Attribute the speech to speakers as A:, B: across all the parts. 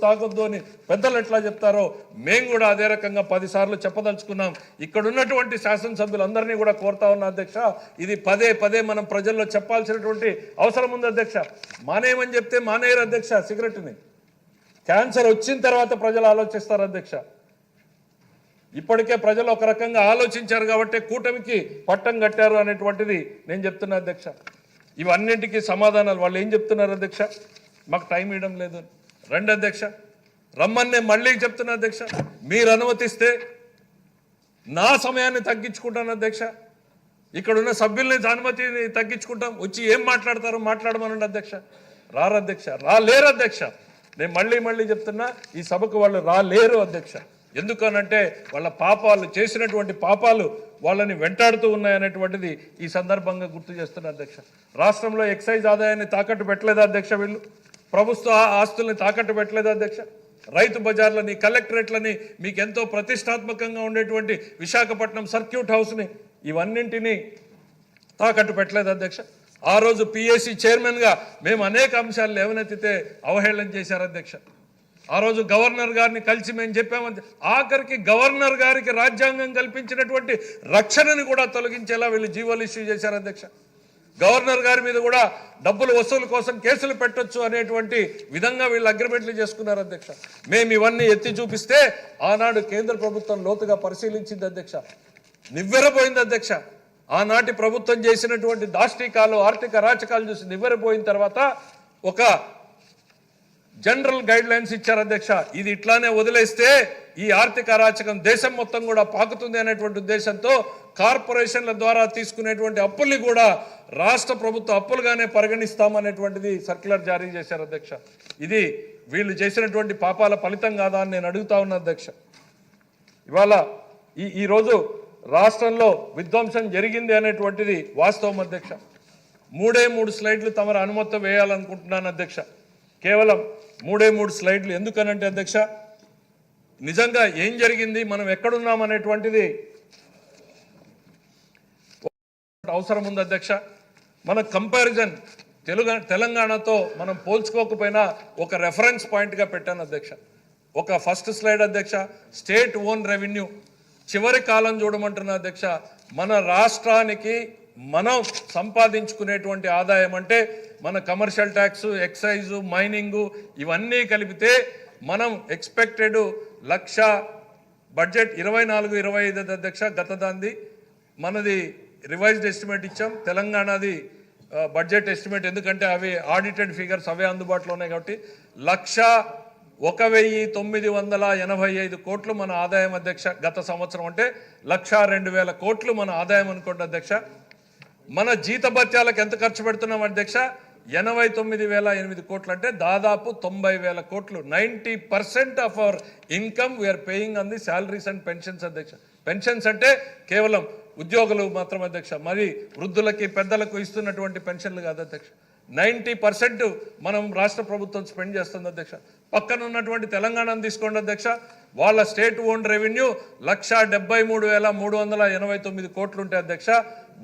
A: తాగొద్దు అని పెద్దలు ఎట్లా చెప్తారో మేము కూడా అదే రకంగా 10 సార్లు చెప్పదలుచుకున్నాం. ఇక్కడ ఉన్నటువంటి శాసనసభ్యులందరినీ కూడా కోరుతా ఉన్నా అధ్యక్ష, ఇది పదే పదే మనం ప్రజల్లో చెప్పాల్సినటువంటి అవసరం ఉంది అధ్యక్ష. మానేయమని చెప్తే మానేయరు అధ్యక్ష. సిగరెట్ని క్యాన్సర్ వచ్చిన తర్వాత ప్రజలు ఆలోచిస్తారు అధ్యక్ష. ఇప్పటికే ప్రజలు ఒక రకంగా ఆలోచించారు కాబట్టి కూటమికి పట్టం కట్టారు అనేటువంటిది నేను చెప్తున్నా అధ్యక్ష. ఇవన్నింటికి సమాధానాలు వాళ్ళు ఏం చెప్తున్నారు అధ్యక్ష, మాకు టైం ఇవ్వడం లేదు. రండి అధ్యక్ష, రమ్మని నేను మళ్ళీ చెప్తున్నా అధ్యక్ష. మీరు అనుమతిస్తే నా సమయాన్ని తగ్గించుకుంటాను అధ్యక్ష. ఇక్కడున్న సభ్యుల్ని అనుమతిని తగ్గించుకుంటాం. వచ్చి ఏం మాట్లాడతారో మాట్లాడమనండి అధ్యక్ష. రారు అధ్యక్ష, రాలేరు అధ్యక్ష. నేను మళ్ళీ చెప్తున్నా, ఈ సభకు వాళ్ళు రాలేరు అధ్యక్ష. ఎందుకనంటే వాళ్ళ పాపాలు చేసినటువంటి పాపాలు వాళ్ళని వెంటాడుతూ ఉన్నాయనేటువంటిది ఈ సందర్భంగా గుర్తు చేస్తున్నా అధ్యక్ష. రాష్ట్రంలో ఎక్సైజ్ ఆదాయాన్ని తాకట్టు పెట్టలేదా అధ్యక్ష? వీళ్ళు ప్రభుత్వ ఆస్తుల్ని తాకట్టు పెట్టలేదా అధ్యక్ష? రైతు బజార్లని, కలెక్టరేట్లని, మీకు ఎంతో ప్రతిష్టాత్మకంగా ఉండేటువంటి విశాఖపట్నం సర్క్యూట్ హౌస్ని, ఇవన్నింటినీ తాకట్టు పెట్టలేదు అధ్యక్ష. ఆ రోజు పిఎస్సి చైర్మన్గా మేము అనేక అంశాలు లేవనెత్తితే అవహేళన చేశారు అధ్యక్ష. ఆ రోజు గవర్నర్ గారిని కలిసి మేము చెప్పామని, ఆఖరికి గవర్నర్ గారికి రాజ్యాంగం కల్పించినటువంటి రక్షణని కూడా తొలగించేలా వీళ్ళు జీవోలు ఇష్యూ చేశారు అధ్యక్ష. గవర్నర్ గారి మీద కూడా డబ్బులు వసూలు కోసం కేసులు పెట్టొచ్చు అనేటువంటి విధంగా వీళ్ళు అగ్రిమెంట్లు చేసుకున్నారు అధ్యక్ష. మేము ఇవన్నీ ఎత్తి చూపిస్తే ఆనాడు కేంద్ర ప్రభుత్వం లోతుగా పరిశీలించింది అధ్యక్ష. నివ్వెరపోయింది అధ్యక్ష. ఆనాటి ప్రభుత్వం చేసినటువంటి దాష్టికాలు, ఆర్థిక అరాచకాలు చూసి నివ్వెరపోయిన తర్వాత ఒక జనరల్ గైడ్ లైన్స్ ఇచ్చారు అధ్యక్ష. ఇది ఇట్లానే వదిలేస్తే ఈ ఆర్థిక అరాచకం దేశం మొత్తం కూడా పాకుతుంది అనేటువంటి ఉద్దేశంతో కార్పొరేషన్ల ద్వారా తీసుకునేటువంటి అప్పుల్ని కూడా రాష్ట్ర ప్రభుత్వ అప్పులుగానే పరిగణిస్తామనేటువంటిది సర్క్యులర్ జారీ చేశారు అధ్యక్ష. ఇది వీళ్ళు చేసినటువంటి పాపాల ఫలితం కాదా అని నేను అడుగుతా ఉన్నా అధ్యక్ష. ఇవాళ ఈరోజు రాష్ట్రంలో విధ్వంసం జరిగింది అనేటువంటిది వాస్తవం అధ్యక్ష. 3 స్లైడ్లు తమరు అనుమతి వేయాలనుకుంటున్నాను అధ్యక్ష. కేవలం 3 స్లైడ్లు. ఎందుకనంటే అధ్యక్ష, నిజంగా ఏం జరిగింది, మనం ఎక్కడున్నాం అనేటువంటిది అవసరం ఉంది అధ్యక్ష. మన కంపారిజన్ తెలంగాణతో మనం పోల్చుకోకపోయినా ఒక రెఫరెన్స్ పాయింట్గా పెట్టాను అధ్యక్ష. ఒక ఫస్ట్ స్లైడ్ అధ్యక్ష, స్టేట్ ఓన్ రెవెన్యూ చివరి కాలం చూడమంటున్నా అధ్యక్ష. మన రాష్ట్రానికి మనం సంపాదించుకునేటువంటి ఆదాయం అంటే మన కమర్షియల్ ట్యాక్స్, ఎక్సైజు, మైనింగు ఇవన్నీ కలిపితే మనం ఎక్స్పెక్టెడ్ 1,00,000 బడ్జెట్ 24-25 అధ్యక్ష. గత దాంది మనది రివైజ్డ్ ఎస్టిమేట్ ఇచ్చాం. తెలంగాణది బడ్జెట్ ఎస్టిమేట్, ఎందుకంటే అవి ఆడిటెడ్ ఫిగర్స్ అవే అందుబాటులో ఉన్నాయి కాబట్టి 1,01,985 కోట్లు మన ఆదాయం అధ్యక్ష. గత సంవత్సరం అంటే 1,02,000 కోట్లు మన ఆదాయం అనుకోండి అధ్యక్ష. మన జీతభత్యాలకు ఎంత ఖర్చు పెడుతున్నాం అధ్యక్ష? 89,008 కోట్లు, అంటే దాదాపు 90,000 కోట్లు. 90% of our income we're paying on the salaries and pensions అధ్యక్ష. పెన్షన్స్ అంటే కేవలం ఉద్యోగులు మాత్రం అధ్యక్ష, మరి వృద్ధులకి పెద్దలకు ఇస్తున్నటువంటి పెన్షన్లు కాదు అధ్యక్ష. 90% మనం రాష్ట్ర ప్రభుత్వం స్పెండ్ చేస్తుంది అధ్యక్ష. పక్కన ఉన్నటువంటి తెలంగాణను తీసుకోండి అధ్యక్ష. వాళ్ళ స్టేట్ ఓన్ రెవెన్యూ 1,73,389 కోట్లు ఉంటాయి అధ్యక్ష.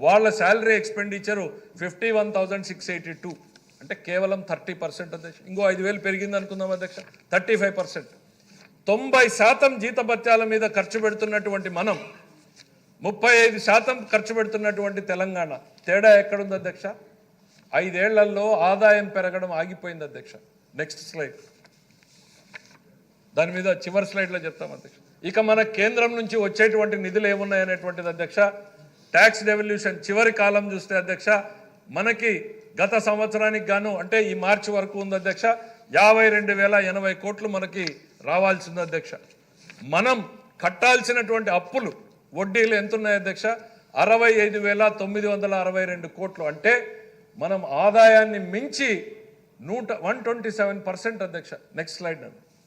A: వాళ్ళ శాలరీ ఎక్స్పెండిచరు 51,682, అంటే కేవలం 30% అధ్యక్ష. ఇంకో 5,000 పెరిగింది అనుకుందాం అధ్యక్ష, 35%. 90% జీతభత్యాల మీద ఖర్చు పెడుతున్నటువంటి మనం 35% ఖర్చు పెడుతున్నటువంటి తెలంగాణ. తేడా ఎక్కడుంది అధ్యక్ష? 5 ఏళ్లలో ఆదాయం పెరగడం ఆగిపోయింది అధ్యక్ష. నెక్స్ట్ స్లైడ్, దాని మీద చివరి స్లైడ్లో చెప్తాం అధ్యక్ష. ఇక మన కేంద్రం నుంచి వచ్చేటువంటి నిధులు ఏమున్నాయనేటువంటిది అధ్యక్ష. ట్యాక్స్ డెవల్యూషన్ చివరి కాలం చూస్తే అధ్యక్ష, మనకి గత సంవత్సరానికి గాను, అంటే ఈ మార్చి వరకు ఉంది అధ్యక్ష, 52,080 కోట్లు మనకి రావాల్సింది అధ్యక్ష. మనం కట్టాల్సినటువంటి అప్పులు, వడ్డీలు ఎంత ఉన్నాయి అధ్యక్ష? 65,962 కోట్లు. అంటే మనం ఆదాయాన్ని మించి 127% అధ్యక్ష. Next slide.